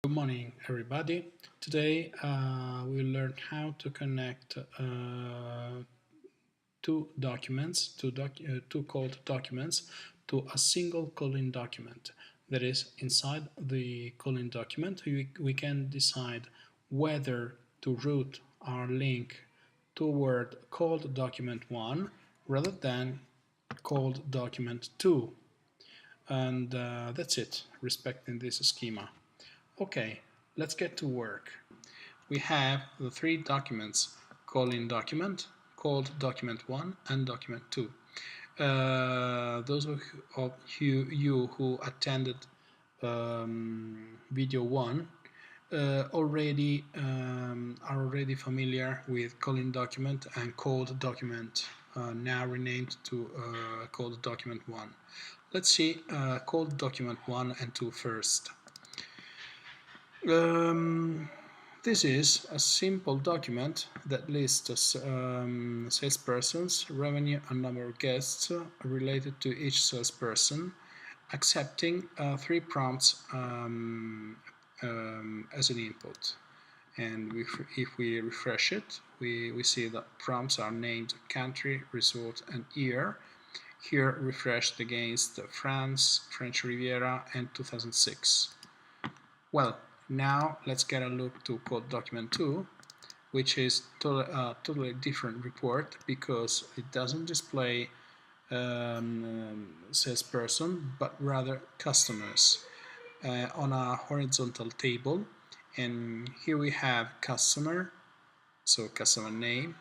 Good morning, everybody. Today we'll learn how to connect two called documents to a single calling document. That is, inside the calling document, we can decide whether to route our link toward called document 1 rather than called document 2. And that's it, respecting this schema. Okay, let's get to work. We have the three documents: calling document, called document 1, and document 2. Those of you who attended video 1 are already familiar with calling document and called document, now renamed to called document 1. Let's see called document 1 and 2 first. This is a simple document that lists salespersons, revenue, and number of guests related to each salesperson, accepting three prompts as an input. And if we refresh it, we see that prompts are named country, resort, and year. Here refreshed against France, French Riviera, and 2006. Well, now let's get a look to code document 2, which is a totally different report because it doesn't display salesperson but rather customers on a horizontal table. And here we have customer, so customer name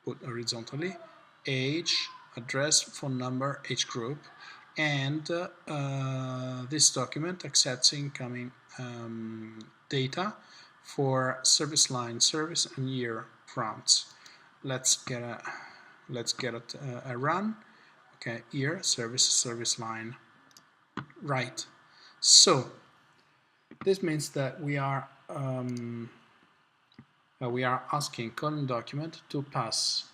put horizontally, age, address, phone number, age group, and this document accepts incoming data for service line, service, and year prompts. Let's get a run. Okay, year, service line. Right. So this means that we are asking calling document to pass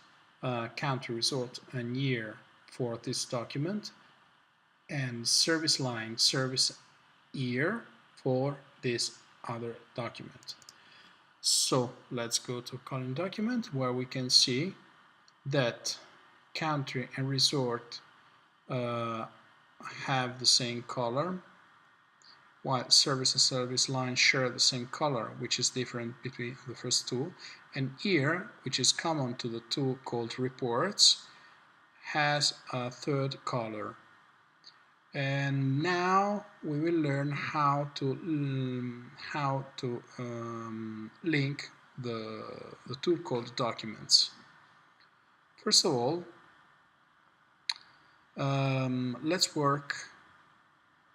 country, resort, and year for this document, and service line, service, year for this other document. So let's go to calling document, where we can see that country and resort have the same color, while service and service line share the same color, which is different between the first two, and year, which is common to the two called reports, has a third color. And now we will learn how to link the two called documents. First of all, let's work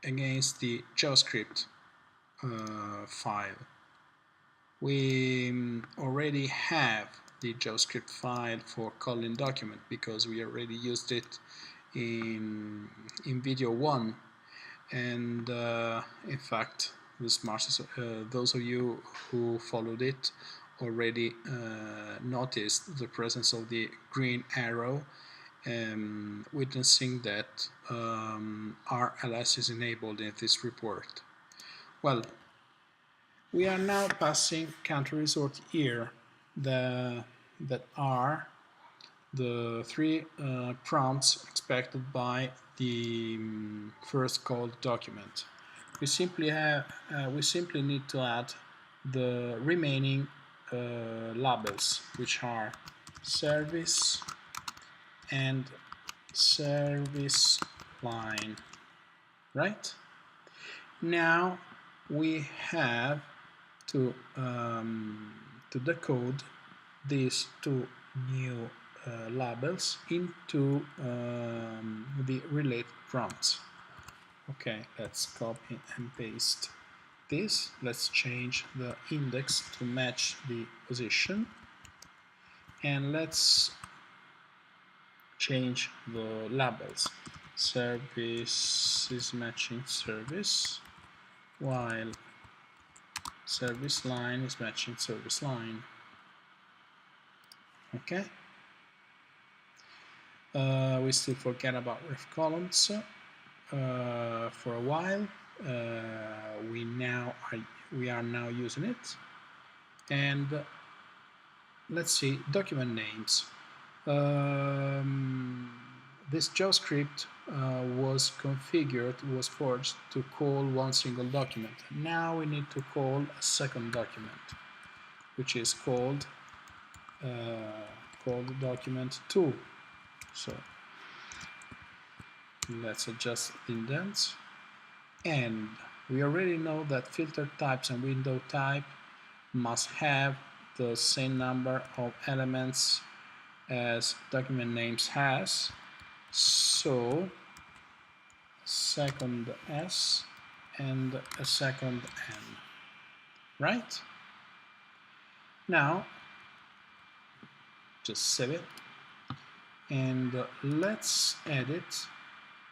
against the JavaScript file. We already have the JavaScript file for calling document because we already used it in video 1, and in fact those of you who followed it already noticed the presence of the green arrow, witnessing that RLS is enabled in this report. Well, we are now passing country, resort, year that are the three prompts expected by the first called document. We simply need to add the remaining labels, which are service and service line. Right? Now we have to decode these two new labels into the related prompts. Okay, let's copy and paste this. Let's change the index to match the position, and let's change the labels. Service is matching service, while service line is matching service line. Okay. We still forget about ref columns for a while. We now are we are now using it. And let's see, document names. This JavaScript was configured, was forged to call one single document. Now we need to call a second document, which is called document2. So let's adjust the indents. And we already know that filter types and window type must have the same number of elements as document names has. So second S and a second N, right? Now just save it and let's edit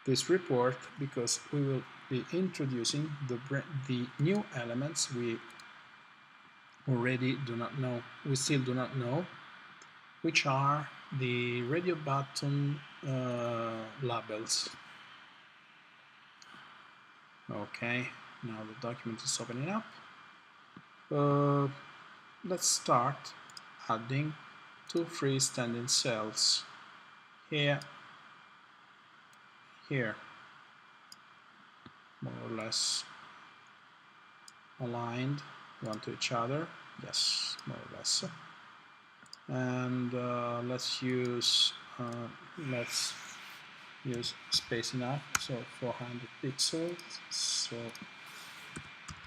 this report, because we will be introducing the new elements we already do not know, we still do not know, which are the radio button labels. Okay, now the document is opening up. Let's start adding 2 freestanding cells here, more or less aligned one to each other. Yes, more or less. And let's use space enough, so 400 pixels, so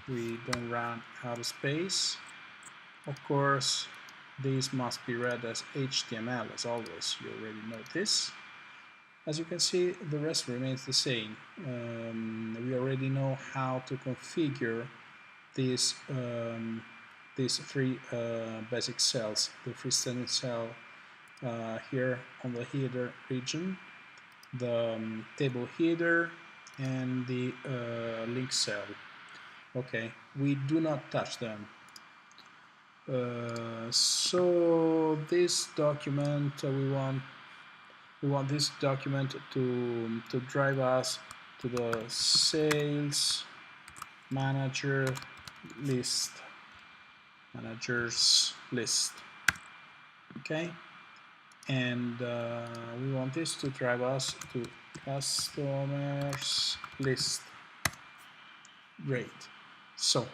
we don't run out of space. Of course, these must be read as HTML as always, you already know this. As you can see, the rest remains the same. We already know how to configure these 3 basic cells, the freestanding cell here on the header region, the table header, and the link cell. Okay, we do not touch them. So this document, we want this document to drive us to the sales manager list, managers list. Okay, and we want this to drive us to customers list. Great. So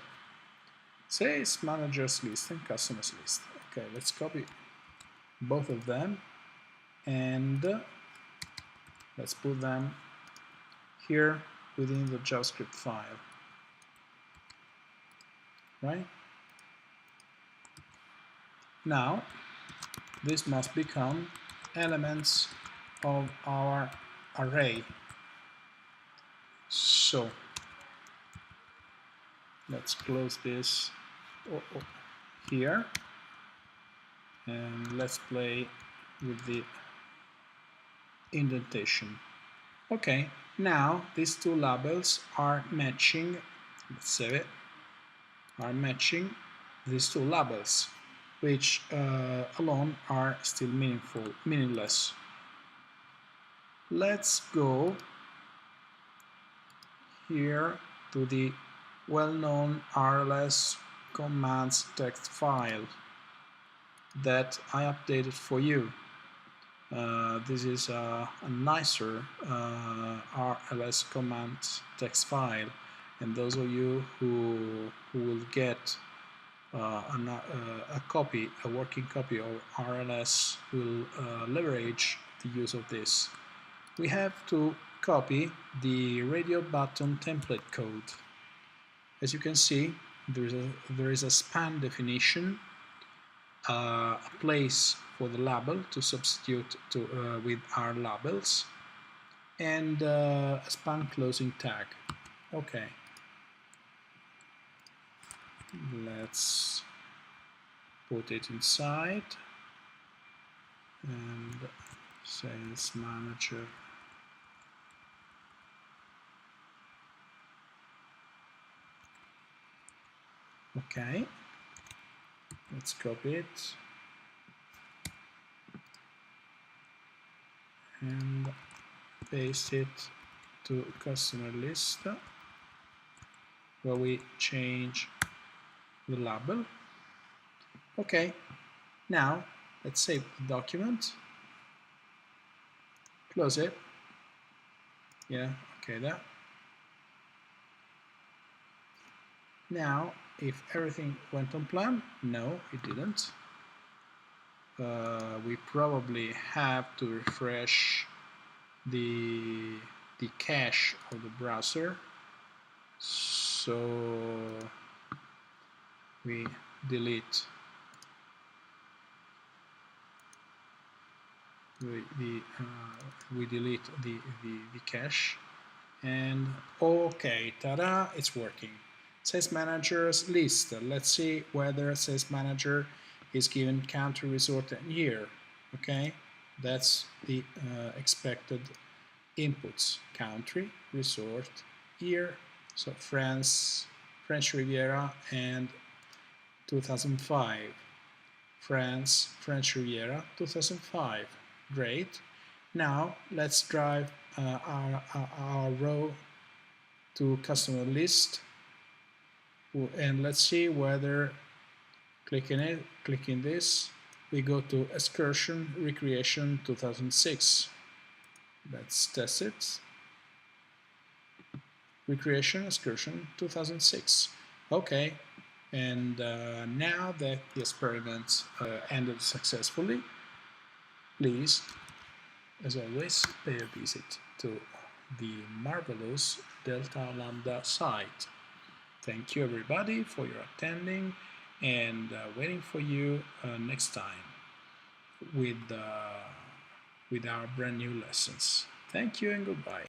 sales managers list and customers list. Okay, let's copy both of them and let's put them here within the JavaScript file, right? Now this must become elements of our array. So let's close this here and let's play with the indentation. Okay, now these 2 labels are matching, let's save it, are matching these 2 labels, which alone are still meaningless. Let's go here to the well-known RLS commands text file that I updated for you. This is a nicer RLS commands text file, and those of you who will get a working copy of RLS will leverage the use of this. We have to copy the radio button template code. As you can see, there is a span definition, a place for the label to substitute with our labels, and a span closing tag. Okay, let's put it inside and sales manager. Okay, let's copy it and paste it to customer list, where we change the label. Okay, now let's save the document, close it. Yeah, okay, that. Now, if everything went on plan, no, it didn't. We probably have to refresh the cache of the browser. So we delete we delete the cache, and okay, ta-da, it's working. Sales managers list. Let's see whether sales manager is given country, resort, and year. Okay, that's the expected inputs: country, resort, year. So France, French Riviera, and 2005. France, French Riviera, 2005. Great. Now let's drive our row to customer list, and let's see whether clicking this, we go to excursion recreation 2006. Let's test it. Recreation excursion 2006. Okay, and now that the experiment ended successfully, please, as always, pay a visit to the marvelous Delta Lambda site. Thank you everybody for your attending, and waiting for you next time with our brand new lessons. Thank you and goodbye.